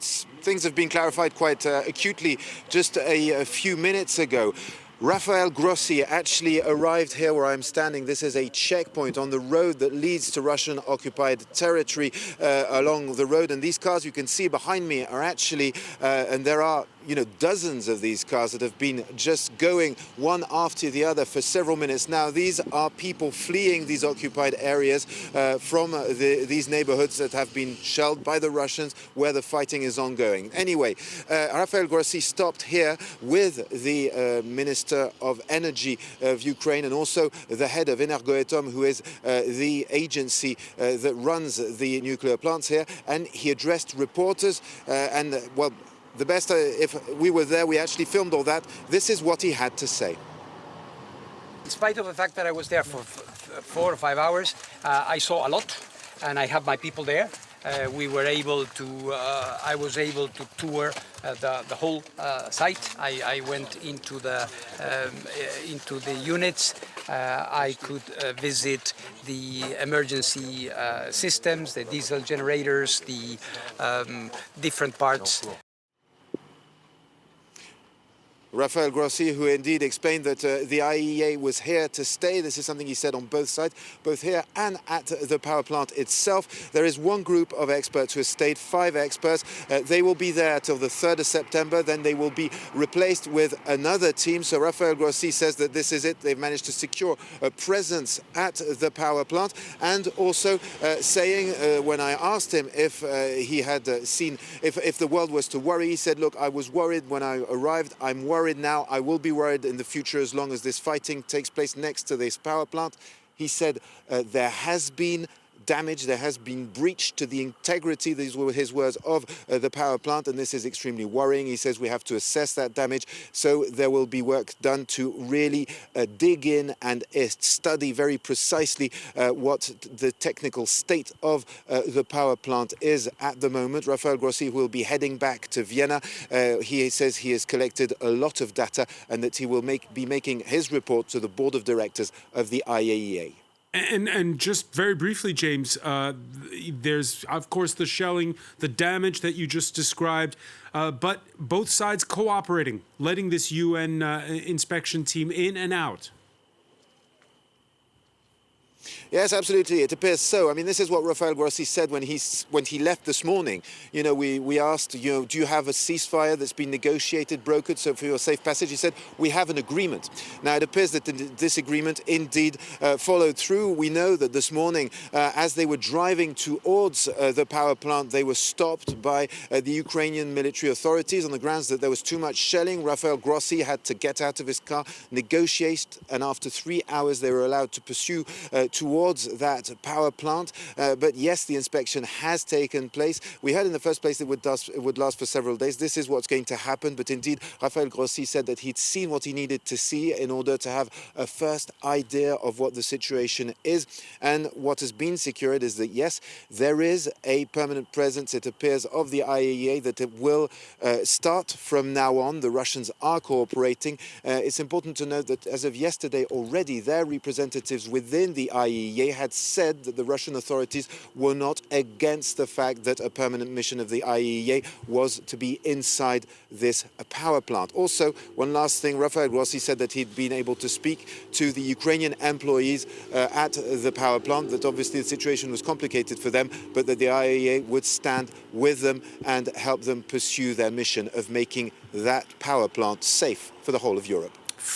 things have been clarified quite acutely just a few minutes ago. Rafael Grossi actually arrived here where I'm standing. This is a checkpoint on the road that leads to Russian-occupied territory along the road. And these cars you can see behind me are actually, and there are, dozens of these cars that have been just going one after the other for several minutes now. These are people fleeing these occupied areas from these neighborhoods that have been shelled by the Russians where the fighting is ongoing. Anyway, Rafael Grossi stopped here with the Minister of Energy of Ukraine and also the head of Energoatom, who is the agency that runs the nuclear plants here, and he addressed reporters well, the best, if we were there, we actually filmed all that. This is what he had to say. In spite of the fact that I was there for 4 or 5 hours, I saw a lot, and I have my people there. We were able to, I was able to tour the whole site. I went into the units. I could visit the emergency systems, the diesel generators, the different parts. Rafael Grossi, who indeed explained that the IAEA was here to stay. This is something he said on both sides, both here and at the power plant itself. There is one group of experts who has stayed, 5 experts. They will be there till the 3rd of September. Then they will be replaced with another team. So Rafael Grossi says that this is it. They've managed to secure a presence at the power plant. And also saying, when I asked him if he had seen, if the world was to worry, he said, look, I was worried when I arrived. I'm worried now. I will be worried in the future as long as this fighting takes place next to this power plant. He said there has been damage, there has been breach to the integrity, these were his words, of the power plant, and this is extremely worrying. He says we have to assess that damage, so there will be work done to really dig in and study very precisely what the technical state of the power plant is at the moment. Rafael Grossi will be heading back to Vienna. He says he has collected a lot of data and that he will be making his report to the board of directors of the IAEA. And just very briefly, James, there's, of course, the shelling, the damage that you just described, but both sides cooperating, letting this UN inspection team in and out. Yes, absolutely. It appears so. I mean, this is what Rafael Grossi said when he left this morning. We asked, do you have a ceasefire that's been negotiated, brokered, so for your safe passage? He said, we have an agreement. Now, it appears that this agreement indeed followed through. We know that this morning, as they were driving towards the power plant, they were stopped by the Ukrainian military authorities on the grounds that there was too much shelling. Rafael Grossi had to get out of his car, negotiate, and after 3 hours, they were allowed to pursue towards that power plant. But yes, the inspection has taken place. We heard in the first place it would last for several days. This is what's going to happen. But indeed, Rafael Grossi said that he'd seen what he needed to see in order to have a first idea of what the situation is. And what has been secured is that, yes, there is a permanent presence, it appears, of the IAEA, that it will start from now on. The Russians are cooperating. It's important to note that as of yesterday already, their representatives within the IAEA had said that the Russian authorities were not against the fact that a permanent mission of the IAEA was to be inside this power plant. Also, one last thing, Rafael Grossi said that he'd been able to speak to the Ukrainian employees at the power plant, that obviously the situation was complicated for them, but that the IAEA would stand with them and help them pursue their mission of making that power plant safe for the whole of Europe.